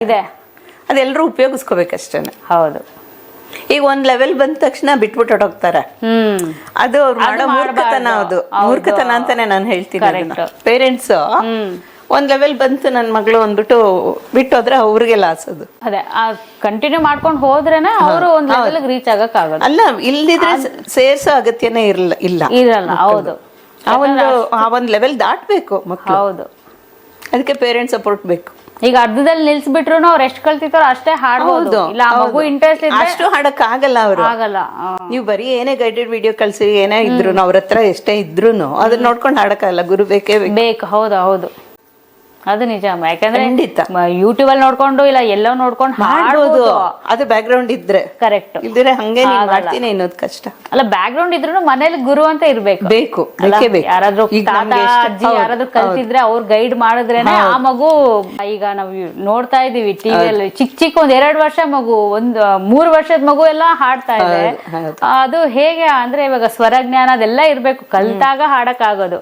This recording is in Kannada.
ಇದೆ. ಅದೆಲ್ಲರೂ ಉಪಯೋಗಿಸ್ಕೋಬೇಕಷ್ಟೇ. ಹೌದು. ಈಗ ಒಂದ್ ಲೆವೆಲ್ ಬಂದ ತಕ್ಷಣ ಬಿಟ್ಬಿಟ್ಟು ಹೊರಟೋಗ್ತಾರೆ. ಅದು ಅವ್ರು ಮಾಡೋ ಮೂರ್ಖತನ. ಅದು ಮೂರ್ಖತನ ಅಂತಾನೆ ನಾನು ಹೇಳ್ತೀನಿ. ಪೇರೆಂಟ್ಸ್ ಒಂದ್ ಲೆವೆಲ್ ಬಂತು ನನ್ ಮಗಳು ಅಂದ್ಬಿಟ್ಟು ಬಿಟ್ಟೋದ್ರೆ ಅವ್ರಿಗೆ ಲಾಸ್. ಅದು ಅದೇ ಕಂಟಿನ್ಯೂ ಮಾಡ್ಕೊಂಡು ಹೋದ್ರೇನೆ ಅವರು ಒಂದ್ ಲೆವೆಲ್ ರೀಚ್ ಆಗಕ್ ಆಗೋದು. ಅಲ್ಲ, ಇಲ್ದಿದ್ರೆ ಸೇರ್ಸೋ ಅಗತ್ಯನೇ ಇರಲ್ಲ. ಹೌದು. ಆ ಒಂದ್ ಲೆವೆಲ್ ದಾಟ್ಬೇಕು ಮಕ್ಕಳು. ಹೌದು. ಅದಕ್ಕೆ ಪೇರೆಂಟ್ಸ್ ಸಪೋರ್ಟ್ ಬೇಕು. ಈಗ ಅರ್ಧದಲ್ಲಿ ನಿಲ್ಸ್ಬಿಟ್ರು ಅವ್ರು ಎಷ್ಟು ಕಲ್ತಿರ್ತಾರೋ ಅಷ್ಟೇ ಹಾಡ್ಬೋದು. ಇಲ್ಲ ಮಗು ಇಂಟ್ರೆಸ್ಟ್ ಇದ್ರೆ ಅಷ್ಟು ಹಾಡಕ್ ಆಗಲ್ಲ. ಅವ್ರು ಆಗಲ್ಲ. ನೀವು ಬರೀ ಏನೇ ಗೈಡೆಡ್ ವಿಡಿಯೋ ಕಳ್ಸಿ ಏನೇ ಇದ್ರು ಅವ್ರ ಹತ್ರ ಎಷ್ಟೇ ಇದ್ರೂನು ಅದನ್ನ ನೋಡ್ಕೊಂಡು ಹಾಡಕ್ಕಾಗಲ್ಲ. ಗುರು ಬೇಕೇ ಬೇಕು. ಹೌದು ಹೌದು, ಅದು ನಿಜ. ಯಾಕಂದ್ರೆ ಖಂಡಿತ ಯೂಟ್ಯೂಬ್ ಅಲ್ಲಿ ನೋಡ್ಕೊಂಡು ಇಲ್ಲ ಎಲ್ಲೋ ನೋಡ್ಕೊಂಡು ಹಾಡ್ಬೋದು. ಅದು ಬ್ಯಾಕ್ ಗ್ರೌಂಡ್ ಇದ್ರೆ. ಕರೆಕ್ಟ್. ಇಲ್ದಿರೆ ಹಂಗೆ ಮಾಡ್ತೀನಿ ಅನ್ನೋದು ಕಷ್ಟ. ಅಲ್ಲ, ಬ್ಯಾಕ್ ಗ್ರೌಂಡ್ ಇದ್ರು ಮನೇಲಿ ಗುರು ಅಂತ ಇರ್ಬೇಕು. ಬೇಕು. ಯಾರಾದ್ರೂ ತಾತ ಅಜ್ಜಿ ಯಾರಾದ್ರೂ ಕಲ್ತಿದ್ರೆ ಅವ್ರು ಗೈಡ್ ಮಾಡಿದ್ರೇನೆ ಆ ಮಗು. ಈಗ ನಾವು ನೋಡ್ತಾ ಇದೀವಿ ಟಿವಿಯಲ್ಲಿ ಚಿಕ್ಕ ಒಂದ್ 2 ವರ್ಷ ಮಗು, 3 ವರ್ಷದ ಮಗು ಎಲ್ಲ ಹಾಡ್ತಾ ಇದೆ. ಅದು ಹೇಗೆ ಅಂದ್ರೆ ಇವಾಗ ಸ್ವರ ಜ್ಞಾನ ಅದೆಲ್ಲ ಇರ್ಬೇಕು, ಕಲ್ತಾಗ ಹಾಡಕ್ ಆಗೋದು.